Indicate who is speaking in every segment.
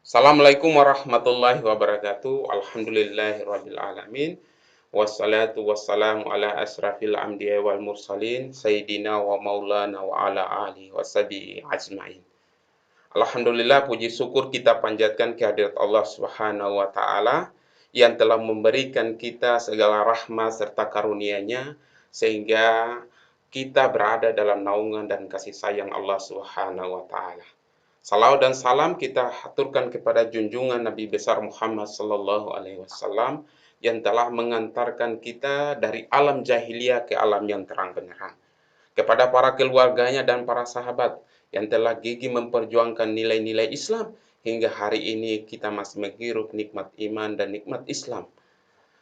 Speaker 1: Assalamualaikum warahmatullahi wabarakatuh. Alhamdulillahirabbil alamin. Wassalatu wassalamu ala asrafil anbiya'i wal mursalin sayyidina wa maulana wa ala alihi washabihi ajmain. Alhamdulillah, puji syukur kita panjatkan kehadirat Allah Subhanahu wa taala yang telah memberikan kita segala rahmat serta karunia-Nya sehingga kita berada dalam naungan dan kasih sayang Allah Subhanahu wa taala. Salawat dan salam kita haturkan kepada junjungan Nabi besar Muhammad sallallahu alaihi wasallam yang telah mengantarkan kita dari alam jahiliyah ke alam yang terang benderang. Kepada para keluarganya dan para sahabat yang telah gigih memperjuangkan nilai-nilai Islam hingga hari ini kita masih menghirup nikmat iman dan nikmat Islam.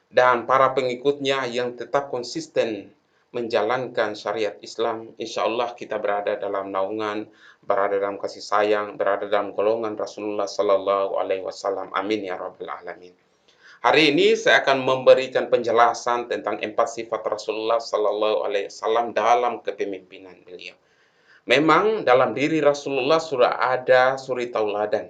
Speaker 1: Dan para pengikutnya yang tetap konsisten menjalankan syariat Islam, insya Allah kita berada dalam naungan, berada dalam kasih sayang, berada dalam golongan Rasulullah Sallallahu Alaihi Wasallam. Amin ya Rabbal Alamin. Hari ini saya akan memberikan penjelasan tentang 4 sifat Rasulullah Sallallahu Alaihi Wasallam dalam kepemimpinan beliau. Memang dalam diri Rasulullah sudah ada suri tauladan,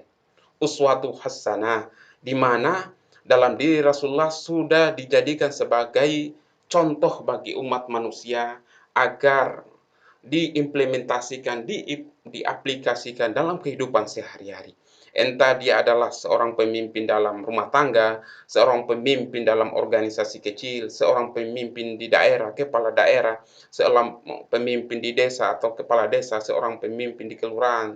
Speaker 1: uswatu hasanah, di mana dalam diri Rasulullah sudah dijadikan sebagai contoh bagi umat manusia agar diimplementasikan, diaplikasikan dalam kehidupan sehari-hari. Entah dia adalah seorang pemimpin dalam rumah tangga, seorang pemimpin dalam organisasi kecil, seorang pemimpin di daerah, kepala daerah, seorang pemimpin di desa atau kepala desa, seorang pemimpin di kelurahan,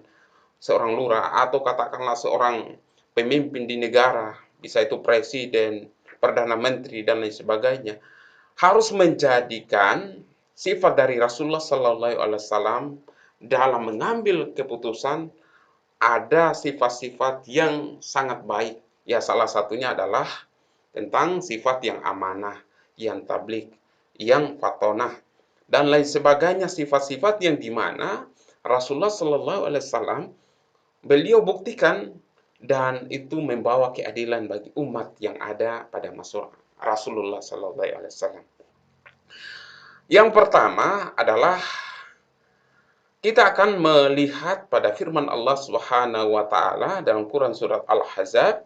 Speaker 1: seorang lurah, atau katakanlah seorang pemimpin di negara, bisa itu presiden, perdana menteri, dan lain sebagainya, harus menjadikan sifat dari Rasulullah Sallallahu Alaihi Wasallam dalam mengambil keputusan ada sifat-sifat yang sangat baik. Ya, salah satunya adalah tentang sifat yang amanah, yang tablik, yang fatonah, dan lain sebagainya, sifat-sifat yang dimana Rasulullah Sallallahu Alaihi Wasallam beliau buktikan dan itu membawa keadilan bagi umat yang ada pada masa Rasulullah Sallallahu Alaihi Wasallam. Yang pertama adalah kita akan melihat pada firman Allah Subhanahu wa taala dalam Quran surat Al-Ahzab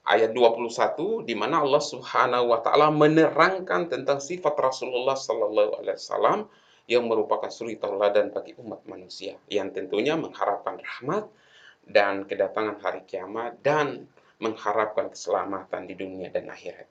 Speaker 1: ayat 21 di mana Allah Subhanahu wa taala menerangkan tentang sifat Rasulullah sallallahu alaihi wasallam yang merupakan suri tauladan bagi umat manusia yang tentunya mengharapkan rahmat dan kedatangan hari kiamat dan mengharapkan keselamatan di dunia dan akhirat.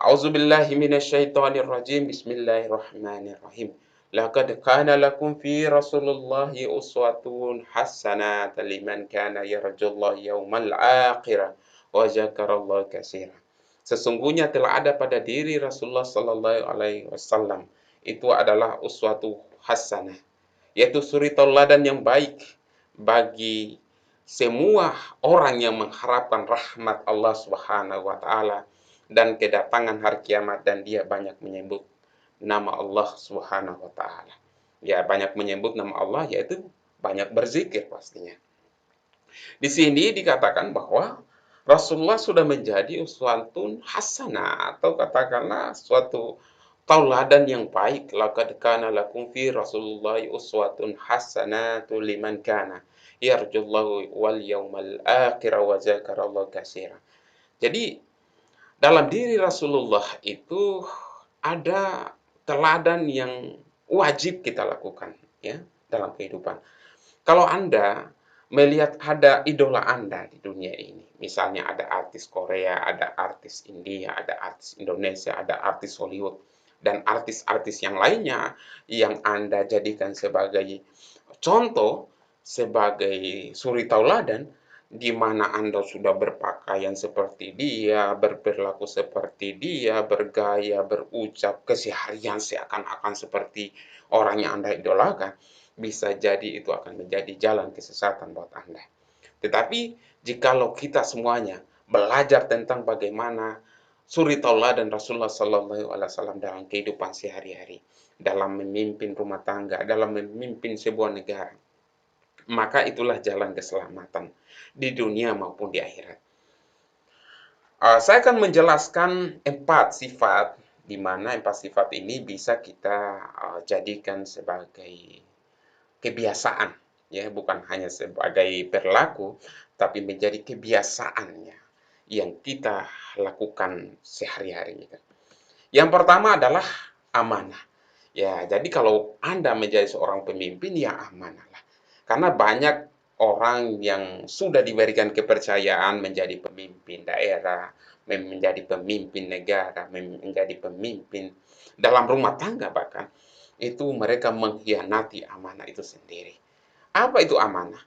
Speaker 1: A'udzubillahi minasyaitonirrajim. Bismillahirrahmanirrahim. Laqad kana lakum fi Rasulillahi uswatun hasanatan liman kana yarjullaha yaumal akhirah wa dzakarallaha katsiran. Sesungguhnya telah ada pada diri Rasulullah sallallahu alaihi wasallam itu adalah uswatu hasanah, yaitu suri tauladan yang baik bagi semua orang yang mengharapkan rahmat Allah Subhanahu wa taala dan kedatangan hari kiamat, dan dia banyak menyebut nama Allah Subhanahu wa taala. Ya, banyak menyebut nama Allah yaitu banyak berzikir pastinya. Di sini dikatakan bahwa Rasulullah sudah menjadi uswatun hasanah atau katakanlah suatu tauladan yang baik. Laqad kana lakum fi Rasulillahi uswatun hasanatun liman kana yarjullaha wal yaumal akhir wa dzakarallaha katsiran. Jadi dalam diri Rasulullah itu ada teladan yang wajib kita lakukan ya dalam kehidupan. Kalau Anda melihat ada idola Anda di dunia ini, misalnya ada artis Korea, ada artis India, ada artis Indonesia, ada artis Hollywood, dan artis-artis yang lainnya yang Anda jadikan sebagai contoh, sebagai suri tauladan, di mana Anda sudah berpakaian seperti dia, berperilaku seperti dia, bergaya, berucap, keseharian seakan-akan seperti orang yang Anda idolakan, bisa jadi itu akan menjadi jalan kesesatan buat Anda. Tetapi jikalau kita semuanya belajar tentang bagaimana suri tauladan Rasulullah Sallallahu Alaihi Wasallam dalam kehidupan sehari-hari, dalam memimpin rumah tangga, dalam memimpin sebuah negara, maka itulah jalan keselamatan di dunia maupun di akhirat. Saya akan menjelaskan 4 sifat, di mana 4 sifat ini bisa kita jadikan sebagai kebiasaan ya, bukan hanya sebagai perilaku, tapi menjadi kebiasaannya yang kita lakukan sehari-hari gitu. Yang pertama adalah amanah. Ya, jadi kalau Anda menjadi seorang pemimpin, ya amanahlah. Karena banyak orang yang sudah diberikan kepercayaan menjadi pemimpin daerah, menjadi pemimpin negara, menjadi pemimpin dalam rumah tangga bahkan, itu mereka mengkhianati amanah itu sendiri. Apa itu amanah?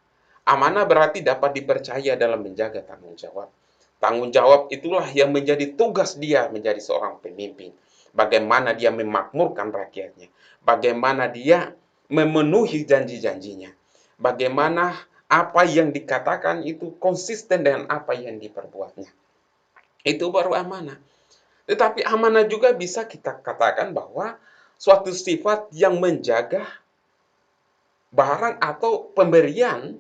Speaker 1: Amanah berarti dapat dipercaya dalam menjaga tanggung jawab. Tanggung jawab itulah yang menjadi tugas dia menjadi seorang pemimpin. Bagaimana dia memakmurkan rakyatnya. Bagaimana dia memenuhi janji-janjinya. Bagaimana apa yang dikatakan itu konsisten dengan apa yang diperbuatnya. Itu baru amanah. Tetapi amanah juga bisa kita katakan bahwa suatu sifat yang menjaga barang atau pemberian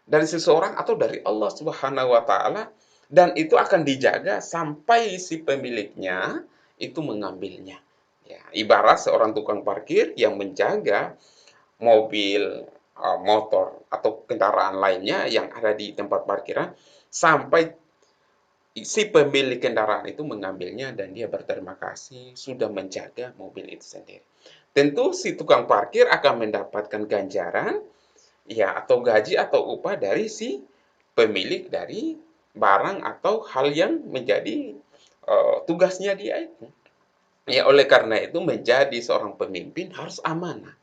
Speaker 1: dari seseorang atau dari Allah Subhanahu wa taala, dan itu akan dijaga sampai si pemiliknya itu mengambilnya. Ya, ibarat seorang tukang parkir yang menjaga mobil, motor atau kendaraan lainnya yang ada di tempat parkiran sampai si pemilik kendaraan itu mengambilnya dan dia berterima kasih sudah menjaga mobil itu sendiri. Tentu si tukang parkir akan mendapatkan ganjaran ya atau gaji atau upah dari si pemilik dari barang atau hal yang menjadi tugasnya dia itu. Ya oleh karena itu menjadi seorang pemimpin harus amanah.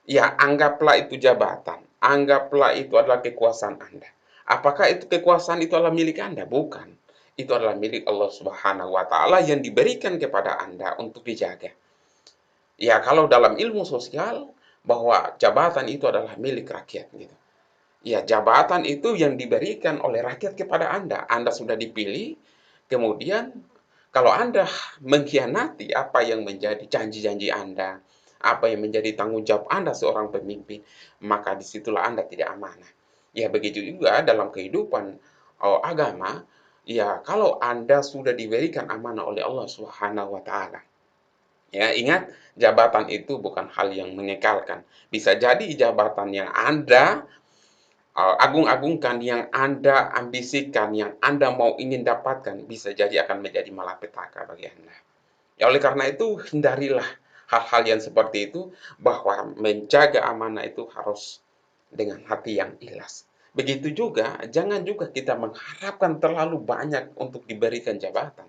Speaker 1: Ya anggaplah itu jabatan, anggaplah itu adalah kekuasaan Anda. Apakah itu kekuasaan itu adalah milik Anda? Bukan. Itu adalah milik Allah Subhanahu wa taala yang diberikan kepada Anda untuk dijaga. Ya kalau dalam ilmu sosial bahwa jabatan itu adalah milik rakyat gitu. Ya, jabatan itu yang diberikan oleh rakyat kepada Anda. Anda sudah dipilih, kemudian kalau Anda mengkhianati apa yang menjadi janji-janji Anda, apa yang menjadi tanggung jawab Anda seorang pemimpin, maka disitulah Anda tidak amanah. Ya, begitu juga dalam kehidupan agama, ya kalau Anda sudah diberikan amanah oleh Allah Subhanahu wa taala. Ya, ingat jabatan itu bukan hal yang mengekalkan. Bisa jadi jabatan yang Anda agung-agungkan, yang Anda ambisikan, yang Anda mau ingin dapatkan, bisa jadi akan menjadi malapetaka bagi Anda. Ya oleh karena itu, hindarilah hal-hal yang seperti itu, bahwa menjaga amanah itu harus dengan hati yang ikhlas. Begitu juga, jangan juga kita mengharapkan terlalu banyak untuk diberikan jabatan.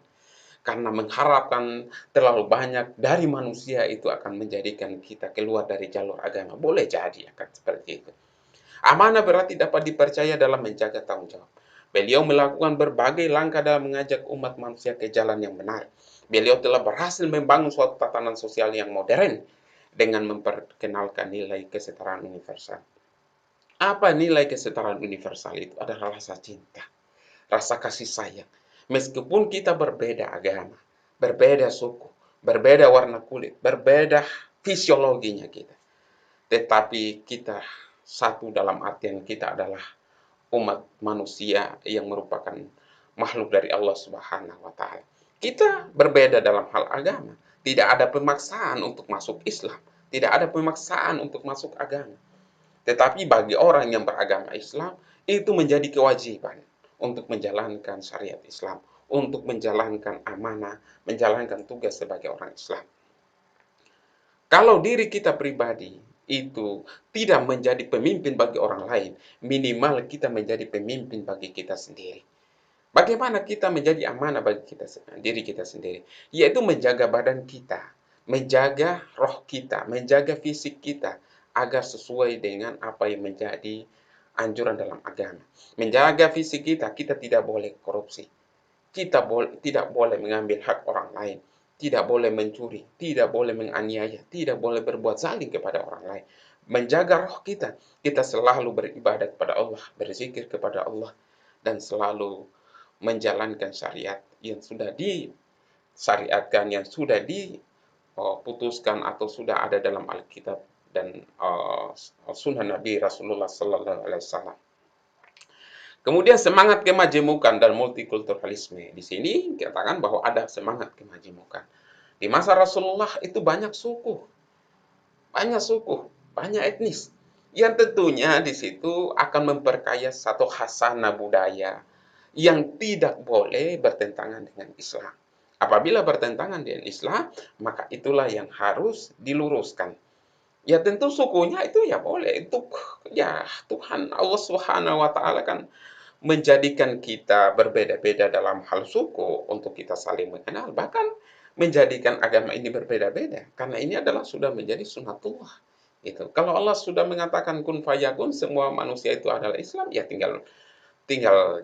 Speaker 1: Karena mengharapkan terlalu banyak dari manusia itu akan menjadikan kita keluar dari jalur agama. Boleh jadi akan seperti itu. Amanah berarti dapat dipercaya dalam menjaga tanggung jawab. Beliau melakukan berbagai langkah dalam mengajak umat manusia ke jalan yang benar. Beliau telah berhasil membangun suatu tatanan sosial yang modern dengan memperkenalkan nilai kesetaraan universal. Apa nilai kesetaraan universal itu? Adalah rasa cinta, rasa kasih sayang. Meskipun kita berbeda agama, berbeda suku, berbeda warna kulit, berbeda fisiologinya kita, tetapi kita satu dalam artian kita adalah umat manusia yang merupakan makhluk dari Allah Subhanahu wa taala. Kita berbeda dalam hal agama. Tidak ada pemaksaan untuk masuk Islam, tidak ada pemaksaan untuk masuk agama. Tetapi bagi orang yang beragama Islam, itu menjadi kewajiban untuk menjalankan syariat Islam, untuk menjalankan amanah, menjalankan tugas sebagai orang Islam. Kalau diri kita pribadi itu tidak menjadi pemimpin bagi orang lain, minimal kita menjadi pemimpin bagi kita sendiri. Bagaimana kita menjadi amanah bagi diri kita sendiri? Yaitu menjaga badan kita, menjaga roh kita, menjaga fisik kita, agar sesuai dengan apa yang menjadi anjuran dalam agama. Menjaga fisik kita, kita tidak boleh korupsi. Kita tidak boleh mengambil hak orang lain, tidak boleh mencuri, tidak boleh menganiaya, tidak boleh berbuat zalim kepada orang lain. Menjaga roh kita, kita selalu beribadah kepada Allah, berzikir kepada Allah, dan selalu menjalankan syariat yang sudah disyariatkan, yang sudah diputuskan atau sudah ada dalam Alkitab dan Sunnah Nabi Rasulullah Sallallahu Alaihi Wasallam. Kemudian semangat kemajemukan dan multikulturalisme. Di sini dikatakan bahwa ada semangat kemajemukan. Di masa Rasulullah itu banyak suku, banyak etnis yang tentunya di situ akan memperkaya satu khasanah budaya yang tidak boleh bertentangan dengan Islam. Apabila bertentangan dengan Islam, maka itulah yang harus diluruskan. Ya tentu sukunya itu ya boleh, itu ya Tuhan Allah Subhanahu wa taala kan menjadikan kita berbeda-beda dalam hal suku untuk kita saling mengenal, bahkan menjadikan agama ini berbeda-beda karena ini adalah sudah menjadi sunatullah gitu. Kalau Allah sudah mengatakan kun fayakun, semua manusia itu adalah Islam, ya tinggal tinggal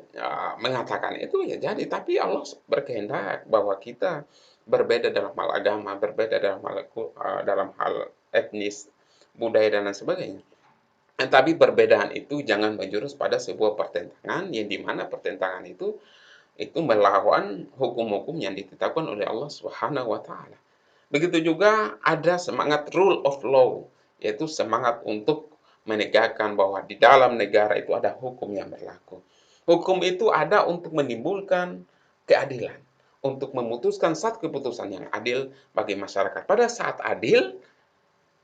Speaker 1: mengatakan itu ya jadi. Tapi Allah berkehendak bahwa kita berbeda dalam hal agama, berbeda dalam hal etnis, budaya dan lain sebagainya. Tapi perbedaan itu jangan menjurus pada sebuah pertentangan yang dimana pertentangan itu melawan hukum-hukum yang ditetapkan oleh Allah Subhanahu wa taala. Begitu juga ada semangat rule of law, yaitu semangat untuk menegakkan bahwa di dalam negara itu ada hukum yang berlaku. Hukum itu ada untuk menimbulkan keadilan, untuk memutuskan satu keputusan yang adil bagi masyarakat. Pada saat adil,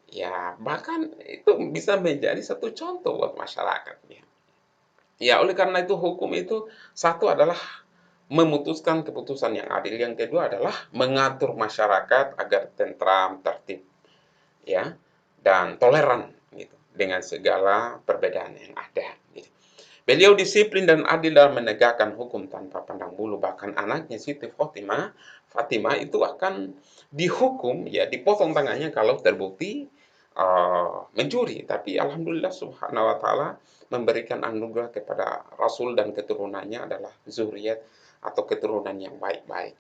Speaker 1: ya bahkan itu bisa menjadi satu contoh buat masyarakat. Ya, oleh karena itu hukum itu satu adalah memutuskan keputusan yang adil, yang kedua adalah mengatur masyarakat agar tentram, tertib, ya, dan toleran gitu dengan segala perbedaan yang ada. Gitu. Beliau disiplin dan adil dalam menegakkan hukum tanpa pandang bulu. Bahkan anaknya Siti Fatimah itu akan dihukum, ya dipotong tangannya kalau terbukti mencuri. Tapi alhamdulillah Subhanahu wa taala memberikan anugerah kepada Rasul dan keturunannya adalah zuriat atau keturunan yang baik-baik.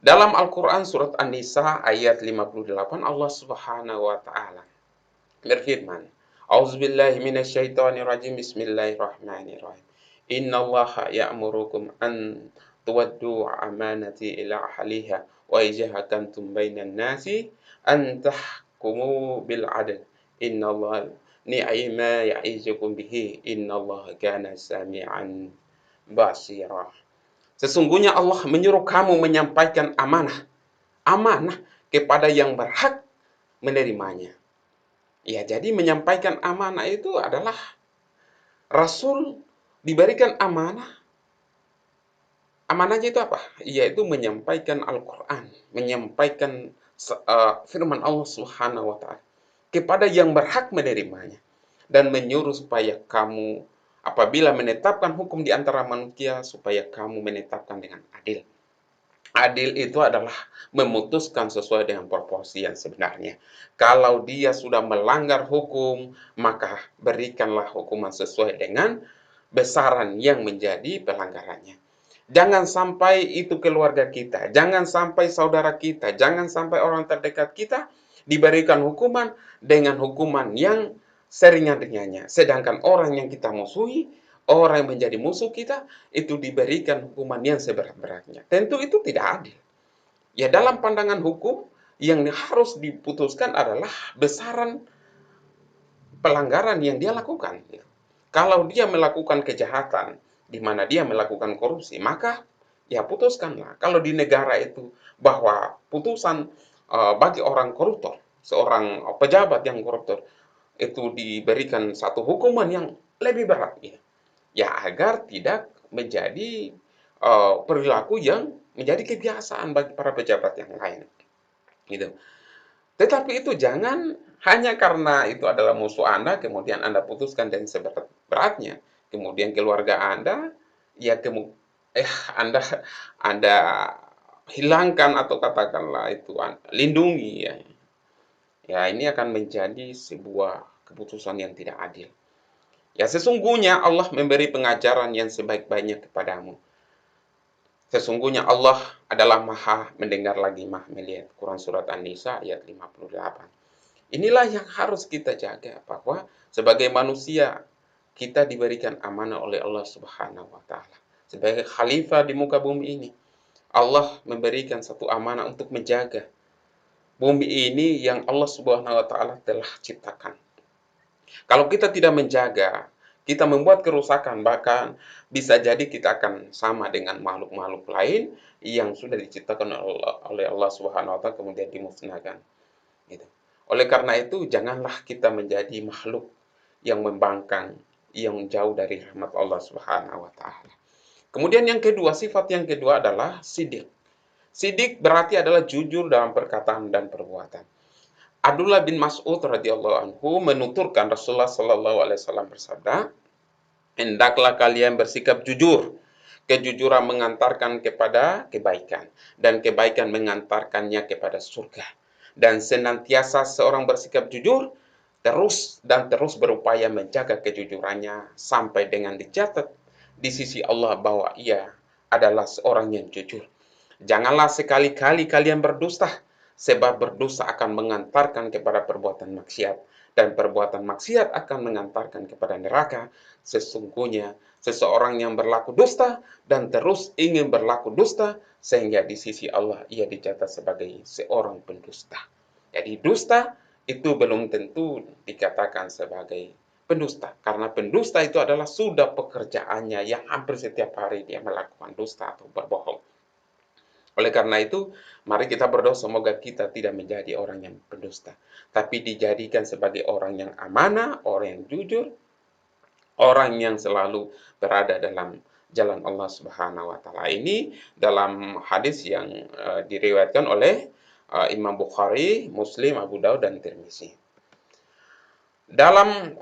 Speaker 1: Dalam Al-Quran surat An-Nisa ayat 58 Allah Subhanahu wa taala berfirman, A'udzubillahi minasyaitonirrajim, bismillahirrahmanirrahim. Innallaha ya'murukum an tuwaddu amanati ila ahliha wa idza hakamtum bainan nasi an tahkumu bil adl. Innallaha ni'ma ya'izukum bihi innallaha kana sami'an basira. Sesungguhnya Allah menyuruh kamu menyampaikan amanah kepada yang berhak menerimanya. Ya, jadi menyampaikan amanah itu adalah Rasul diberikan amanah. Amanahnya itu apa? Yaitu menyampaikan Al-Quran, menyampaikan firman Allah Subhanahu wa taala kepada yang berhak menerimanya dan menyuruh supaya kamu apabila menetapkan hukum di antara manusia supaya kamu menetapkan dengan adil. Adil itu adalah memutuskan sesuai dengan proporsi yang sebenarnya. Kalau dia sudah melanggar hukum, maka berikanlah hukuman sesuai dengan besaran yang menjadi pelanggarannya. Jangan sampai itu keluarga kita, jangan sampai saudara kita, jangan sampai orang terdekat kita diberikan hukuman dengan hukuman yang seringan-ringannya. Sedangkan orang yang kita musuhi, orang yang menjadi musuh kita, itu diberikan hukuman yang seberat-beratnya. Tentu itu tidak adil. Ya, dalam pandangan hukum, yang harus diputuskan adalah besaran pelanggaran yang dia lakukan. Kalau dia melakukan kejahatan, di mana dia melakukan korupsi, maka ya putuskanlah. Kalau di negara itu bahwa putusan bagi orang koruptor, seorang pejabat yang koruptor, itu diberikan satu hukuman yang lebih berat. Ya, agar tidak menjadi perilaku yang menjadi kebiasaan bagi para pejabat yang lain. Gitu. Tetapi itu jangan hanya karena itu adalah musuh Anda, kemudian Anda putuskan dan seberat-beratnya. Kemudian keluarga Anda, ya Anda Anda hilangkan atau katakanlah itu lindungi ya. Ya, ini akan menjadi sebuah keputusan yang tidak adil. Ya, sesungguhnya Allah memberi pengajaran yang sebaik-baiknya kepadamu. Sesungguhnya Allah adalah maha mendengar lagi maha melihat. Quran Surat An-Nisa ayat 58. Inilah yang harus kita jaga, bahwa sebagai manusia kita diberikan amanah oleh Allah Subhanahu wa taala. Sebagai khalifah di muka bumi ini, Allah memberikan satu amanah untuk menjaga bumi ini yang Allah Subhanahu wa taala telah ciptakan. Kalau kita tidak menjaga, kita membuat kerusakan, bahkan bisa jadi kita akan sama dengan makhluk-makhluk lain yang sudah diciptakan oleh Allah Subhanahu wa taala kemudian dimusnahkan. Gitu. Oleh karena itu, janganlah kita menjadi makhluk yang membangkang, yang jauh dari rahmat Allah Subhanahu wa taala. Kemudian yang kedua, sifat yang kedua adalah sidik. Sidik berarti adalah jujur dalam perkataan dan perbuatan. Abdullah bin Mas'ud radhiyallahu anhu menuturkan Rasulullah sallallahu alaihi wasallam bersabda, "Hendaklah kalian bersikap jujur. Kejujuran mengantarkan kepada kebaikan dan kebaikan mengantarkannya kepada surga. Dan senantiasa seorang bersikap jujur terus berupaya menjaga kejujurannya sampai dengan dicatat di sisi Allah bahwa ia adalah seorang yang jujur. Janganlah sekali-kali kalian berdusta, sebab berdosa akan mengantarkan kepada perbuatan maksiat, dan perbuatan maksiat akan mengantarkan kepada neraka. Sesungguhnya seseorang yang berlaku dusta dan terus ingin berlaku dusta, sehingga di sisi Allah ia dicatat sebagai seorang pendusta." Jadi dusta itu belum tentu dikatakan sebagai pendusta, karena pendusta itu adalah sudah pekerjaannya yang hampir setiap hari dia melakukan dusta atau berbohong. Oleh karena itu, mari kita berdoa semoga kita tidak menjadi orang yang pendusta, tapi dijadikan sebagai orang yang amanah, orang yang jujur, orang yang selalu berada dalam jalan Allah Subhanahu wa taala. Ini dalam hadis yang diriwayatkan oleh Imam Bukhari, Muslim, Abu Daud dan Tirmizi. Dalam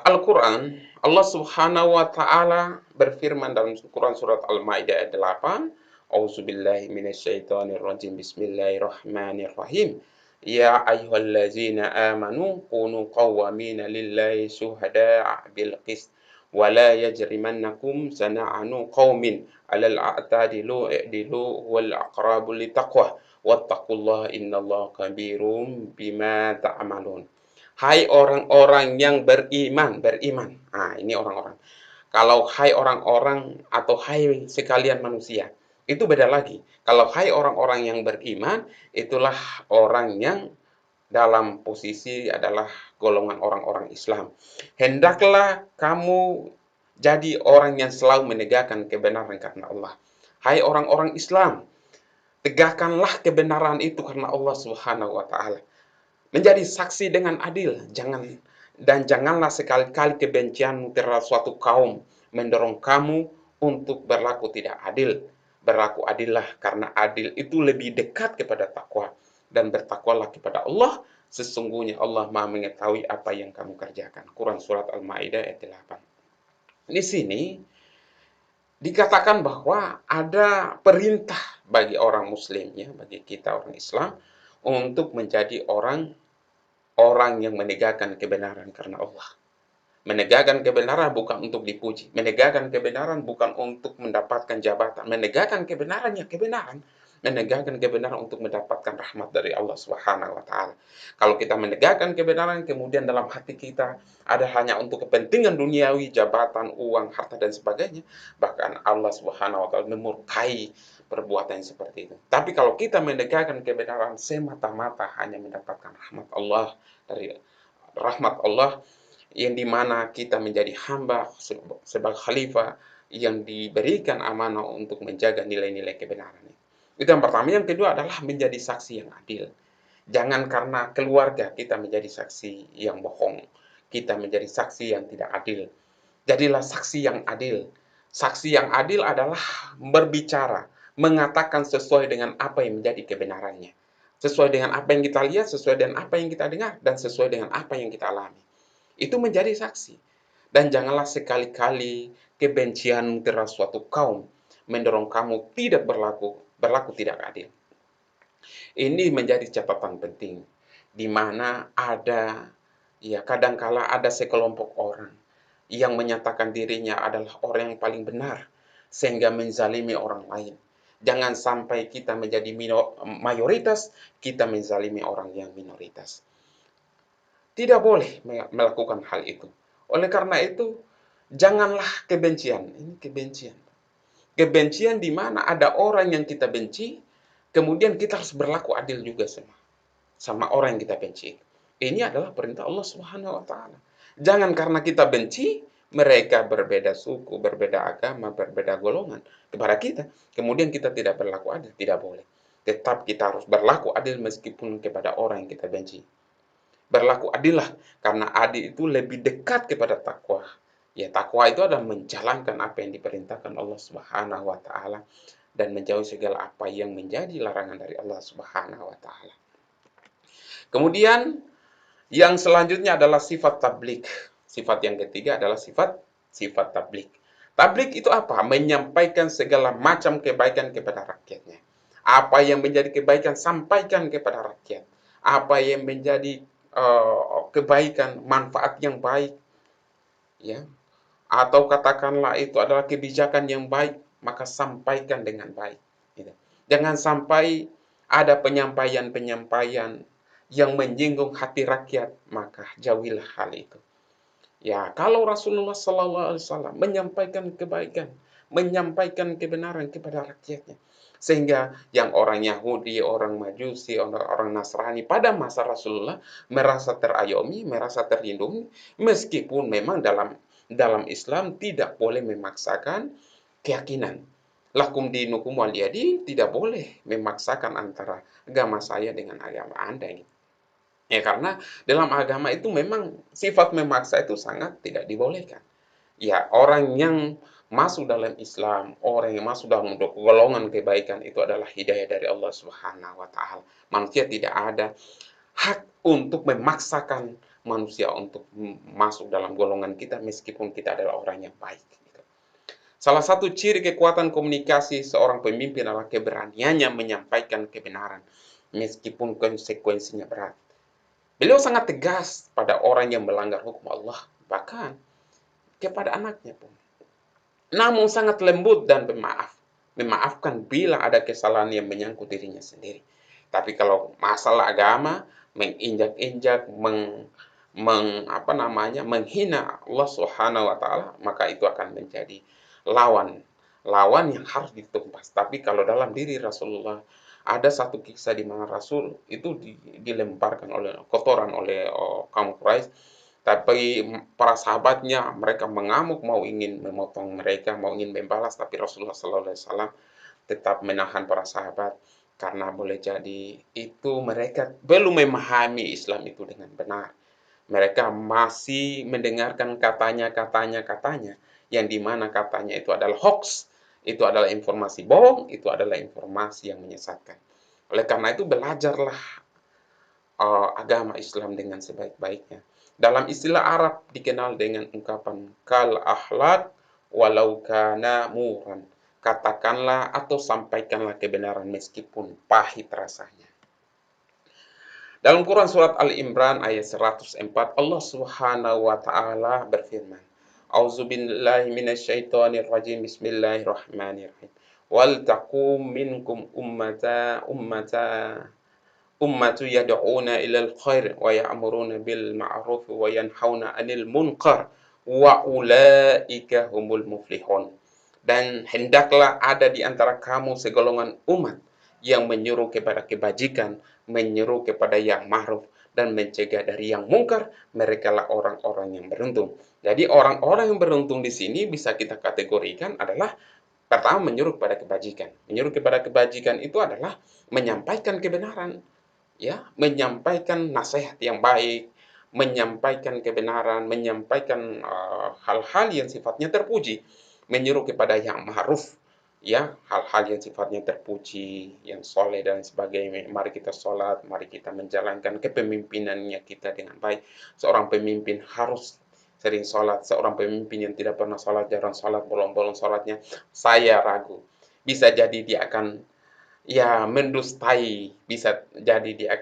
Speaker 1: Al-Qur'an, Allah Subhanahu wa taala berfirman dalam Quran surat Al-Maidah ayat 8, "A'udzubillahi minasyaitonirrajim. Bismillahirrahmanirrahim. Ya ayyuhallazina amanu kunu qawwamina lillahi syuhada'a bil qist wa la yajrimannakum sana'anu qaumin 'alal a'tadilu i'dilu wal aqrabu littaqwa wattaqullaha innallaha kabirum bima ta'malun." Hai orang-orang yang beriman, beriman. Nah, ini orang-orang. Kalau hai orang-orang atau hai sekalian manusia, itu beda lagi. Kalau hai orang-orang yang beriman, itulah orang yang dalam posisi adalah golongan orang-orang Islam. Hendaklah kamu jadi orang yang selalu menegakkan kebenaran karena Allah. Hai orang-orang Islam, tegakkanlah kebenaran itu karena Allah Subhanahu wa taala. Menjadi saksi dengan adil, janganlah sekali-kali kebencianmu terhadap suatu kaum mendorong kamu untuk berlaku tidak adil. Berlaku adillah, karena adil itu lebih dekat kepada takwa, dan bertakwalah kepada Allah, sesungguhnya Allah Maha mengetahui apa yang kamu kerjakan. Quran surat Al-Maidah ayat 8. Di sini dikatakan bahwa ada perintah bagi orang muslim, ya, bagi kita orang Islam untuk menjadi orang yang menegakkan kebenaran karena Allah. Menegakkan kebenaran bukan untuk dipuji. Menegakkan kebenaran bukan untuk mendapatkan jabatan. Menegakkan kebenaran ya kebenaran. Menegakkan kebenaran untuk mendapatkan rahmat dari Allah Subhanahu wa taala. Kalau kita menegakkan kebenaran kemudian dalam hati kita ada hanya untuk kepentingan duniawi, jabatan, uang, harta dan sebagainya, bahkan Allah Subhanahu wa taala memurkai perbuatan seperti itu. Tapi kalau kita menegakkan kebenaran semata-mata hanya mendapatkan rahmat Allah, dari rahmat Allah, yang dimana kita menjadi hamba sebagai khalifah yang diberikan amanah untuk menjaga nilai-nilai kebenaran. Itu yang pertama. Yang kedua adalah menjadi saksi yang adil. Jangan karena keluarga kita menjadi saksi yang bohong, kita menjadi saksi yang tidak adil. Jadilah saksi yang adil. Saksi yang adil adalah berbicara, mengatakan sesuai dengan apa yang menjadi kebenarannya. Sesuai dengan apa yang kita lihat, sesuai dengan apa yang kita dengar, dan sesuai dengan apa yang kita alami. Itu menjadi saksi. Dan janganlah sekali-kali kebencian terhadap suatu kaum mendorong kamu tidak berlaku tidak adil. Ini menjadi catatan penting, di mana ada, ya kadangkala ada sekelompok orang yang menyatakan dirinya adalah orang yang paling benar, sehingga menzalimi orang lain. Jangan sampai kita menjadi mayoritas, kita menzalimi orang yang minoritas. Tidak boleh melakukan hal itu. Oleh karena itu, janganlah kebencian. Ini kebencian. Kebencian di mana ada orang yang kita benci, kemudian kita harus berlaku adil juga sama orang yang kita benci. Ini adalah perintah Allah Subhanahu wa taala. Jangan karena kita benci, mereka berbeda suku, berbeda agama, berbeda golongan kepada kita, kemudian kita tidak berlaku adil. Tidak boleh. Tetap kita harus berlaku adil meskipun kepada orang yang kita benci. berlaku adillah, karena adil itu lebih dekat kepada takwa. Ya, takwa itu adalah menjalankan apa yang diperintahkan Allah Subhanahu wa taala dan menjauhi segala apa yang menjadi larangan dari Allah Subhanahu wa taala. Kemudian yang selanjutnya adalah sifat tablik. Sifat yang ketiga adalah sifat tablik. Tablik itu apa? Menyampaikan segala macam kebaikan kepada rakyatnya. Apa yang menjadi kebaikan sampaikan kepada rakyat. Apa yang menjadi kebaikan, manfaat yang baik, ya, atau katakanlah itu adalah kebijakan yang baik, maka sampaikan dengan baik. Gitu. Jangan sampai ada penyampaian-penyampaian yang menyinggung hati rakyat, maka jauhilah hal itu. Ya, kalau Rasulullah SAW menyampaikan kebaikan, menyampaikan kebenaran kepada rakyatnya, sehingga yang orang Yahudi, orang Majusi, orang Nasrani pada masa Rasulullah merasa terayomi, merasa terlindungi, meskipun memang dalam Islam tidak boleh memaksakan keyakinan. Lakum dinukum waliyadin, tidak boleh memaksakan antara agama saya dengan agama Anda. Ya, karena dalam agama itu memang sifat memaksa itu sangat tidak dibolehkan. Ya, orang yang masuk dalam Islam, orang yang masuk dalam golongan kebaikan itu adalah hidayah dari Allah Subhanahu wa taala. Manusia tidak ada hak untuk memaksakan manusia untuk masuk dalam golongan kita meskipun kita adalah orang yang baik. Salah satu ciri kekuatan komunikasi seorang pemimpin adalah keberaniannya menyampaikan kebenaran meskipun konsekuensinya berat. Beliau sangat tegas pada orang yang melanggar hukum Allah, bahkan kepada anaknya pun. Namun sangat lembut dan pemaaf. Memaafkan bila ada kesalahan yang menyangkut dirinya sendiri. Tapi kalau masalah agama, menginjak-injak, menghina Allah Subhanahu wa taala, maka itu akan menjadi lawan yang harus ditumpas. Tapi kalau dalam diri Rasulullah ada satu kisah di mana Rasul itu dilemparkan oleh kotoran oleh kaum Quraisy, tapi para sahabatnya mereka mengamuk mau ingin memotong mereka, mau ingin membalas, tapi Rasulullah SAW tetap menahan para sahabat karena boleh jadi itu mereka belum memahami Islam itu dengan benar. Mereka masih mendengarkan katanya yang dimana katanya itu adalah hoax, itu adalah informasi bohong, itu adalah informasi yang menyesatkan. Oleh karena itu belajarlah agama Islam dengan sebaik-baiknya. Dalam istilah Arab dikenal dengan ungkapan kal ahlak walau kana muran. Katakanlah atau sampaikanlah kebenaran meskipun pahit rasanya. Dalam Quran surat Al-Imran ayat 104 Allah Subhanahu wa taala berfirman, A'udzubillahi minasyaitonir rajim. Bismillahirrahmanirrahim. Wal taqum minkum ummatu yad'una ilal khair wa ya'muruna bil ma'ruf wa yanhauna 'anil munkar wa ulaika humul muflihun. Dan hendaklah ada di antara kamu segolongan umat yang menyuruh kepada kebajikan, menyuruh kepada yang ma'ruf dan mencegah dari yang mungkar, merekalah orang-orang yang beruntung. Jadi orang-orang yang beruntung di sini bisa kita kategorikan adalah pertama menyuruh kepada kebajikan. Menyuruh kepada kebajikan itu adalah menyampaikan kebenaran, ya, menyampaikan nasihat yang baik, menyampaikan kebenaran, menyampaikan hal-hal yang sifatnya terpuji, menyuruh kepada yang ma'ruf, ya, hal-hal yang sifatnya terpuji, yang soleh dan sebagainya. Mari kita sholat, mari kita menjalankan kepemimpinannya kita dengan baik. Seorang pemimpin harus sering sholat. Seorang pemimpin yang tidak pernah sholat, jarang sholat, bolong-bolong sholatnya, saya ragu. Bisa jadi dia akan ya mendustai, bisa jadi dia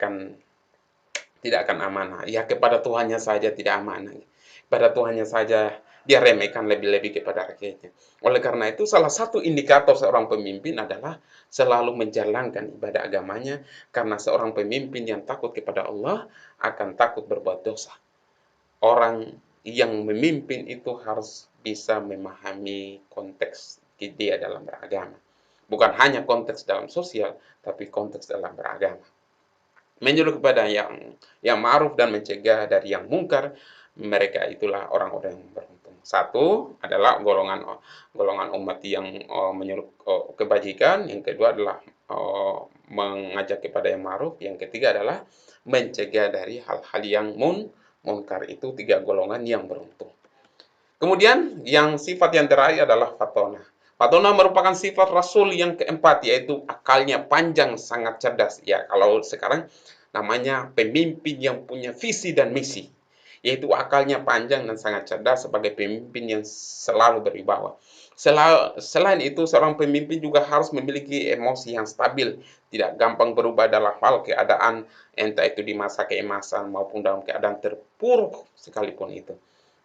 Speaker 1: tidak akan amanah. Ya kepada Tuhannya saja tidak amanah. Pada Tuhannya saja dia remehkan lebih-lebih kepada rakyatnya. Oleh karena itu salah satu indikator seorang pemimpin adalah selalu menjalankan ibadah agamanya, karena seorang pemimpin yang takut kepada Allah akan takut berbuat dosa. Orang yang memimpin itu harus bisa memahami konteks dia dalam beragama. Bukan hanya konteks dalam sosial, tapi konteks dalam beragama. Menyuruh kepada yang ma'ruf dan mencegah dari yang mungkar, mereka itulah orang-orang yang beruntung. Satu adalah golongan umat yang menyuruh kebajikan, yang kedua adalah mengajak kepada yang ma'ruf, yang ketiga adalah mencegah dari hal-hal yang munkar. Itu 3 golongan yang beruntung. Kemudian yang sifat yang terakhir adalah fatona. Fatona merupakan sifat Rasul yang keempat, yaitu akalnya panjang, sangat cerdas. Ya, kalau sekarang namanya pemimpin yang punya visi dan misi, yaitu akalnya panjang dan sangat cerdas sebagai pemimpin yang selalu berwibawa. Selain itu, seorang pemimpin juga harus memiliki emosi yang stabil, tidak gampang berubah dalam hal keadaan, entah itu di masa keemasan maupun dalam keadaan terpuruk sekalipun itu.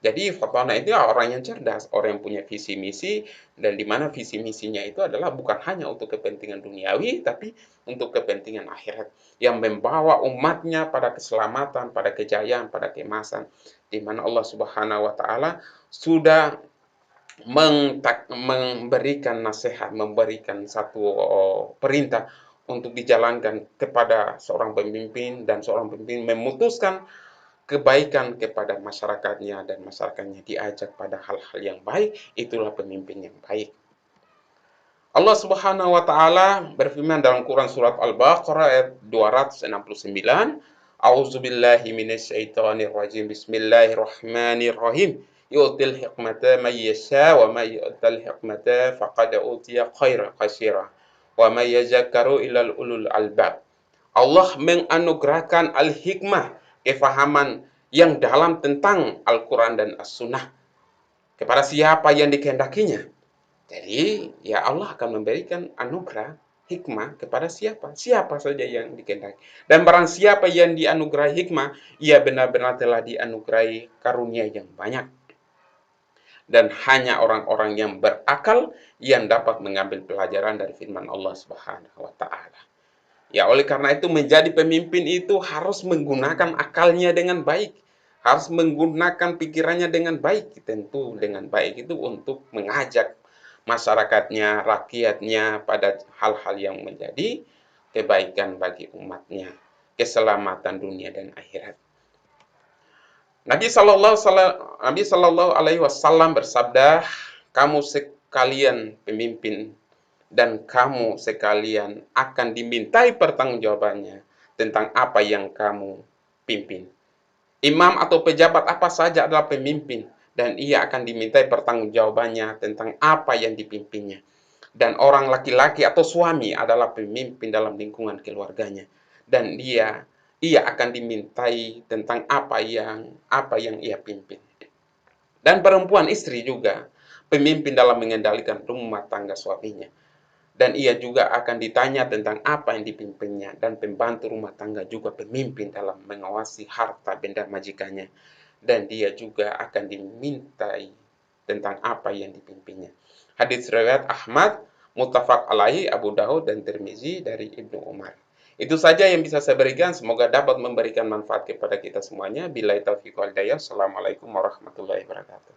Speaker 1: Jadi Fotona itu orang yang cerdas, orang yang punya visi misi, dan di mana visi misinya itu adalah bukan hanya untuk kepentingan duniawi, tapi untuk kepentingan akhirat, yang membawa umatnya pada keselamatan, pada kejayaan, pada keemasan, di mana Allah Subhanahu wa Ta'ala sudah memberikan nasihat, memberikan satu perintah untuk dijalankan kepada seorang pemimpin, dan seorang pemimpin memutuskan kebaikan kepada masyarakatnya, dan masyarakatnya diajak pada hal-hal yang baik. Itulah pemimpin yang baik. Allah Subhanahu wa Ta'ala berfirman dalam Quran surat Al-Baqarah ayat 269, A'udzubillahi minasyaitonir rajim. Bismillahirrahmanirrahim. Yu'til hikmata man yasha wa may yu'tal hikmata faqad utiya khairan katsira wa may yadhakkaru illa ulul albab. Allah menganugerahkan al-hikmah, kefahaman yang dalam tentang Al-Quran dan As-Sunnah kepada siapa yang dikehendakinya. Jadi, ya Allah akan memberikan anugerah hikmah kepada siapa saja yang dikehendaki. Dan barang siapa yang dianugerahi hikmah, ia benar-benar telah dianugerahi karunia yang banyak. Dan hanya orang-orang yang berakal yang dapat mengambil pelajaran dari firman Allah Subhanahu wa Ta'ala. Ya, oleh karena itu menjadi pemimpin itu harus menggunakan akalnya dengan baik, harus menggunakan pikirannya dengan baik, tentu dengan baik itu untuk mengajak masyarakatnya, rakyatnya pada hal-hal yang menjadi kebaikan bagi umatnya, keselamatan dunia dan akhirat. Nabi Shallallahu Alaihi Wasallam bersabda, kamu sekalian pemimpin dan kamu sekalian akan dimintai pertanggungjawabannya tentang apa yang kamu pimpin. Imam atau pejabat apa saja adalah pemimpin, dan ia akan dimintai pertanggungjawabannya tentang apa yang dipimpinnya. Dan orang laki-laki atau suami adalah pemimpin dalam lingkungan keluarganya, dan ia akan dimintai tentang apa yang ia pimpin. Dan perempuan istri juga pemimpin dalam mengendalikan rumah tangga suaminya. Dan ia juga akan ditanya tentang apa yang dipimpinnya, dan pembantu rumah tangga juga pemimpin dalam mengawasi harta benda majikannya, dan dia juga akan dimintai tentang apa yang dipimpinnya. Hadits riwayat Ahmad, muttafaq alaihi, Abu Daud dan Tirmizi dari Ibnu Umar. Itu saja yang bisa saya berikan, semoga dapat memberikan manfaat kepada kita semuanya. Billahi taufiq wal hidayah. Assalamualaikum warahmatullahi wabarakatuh.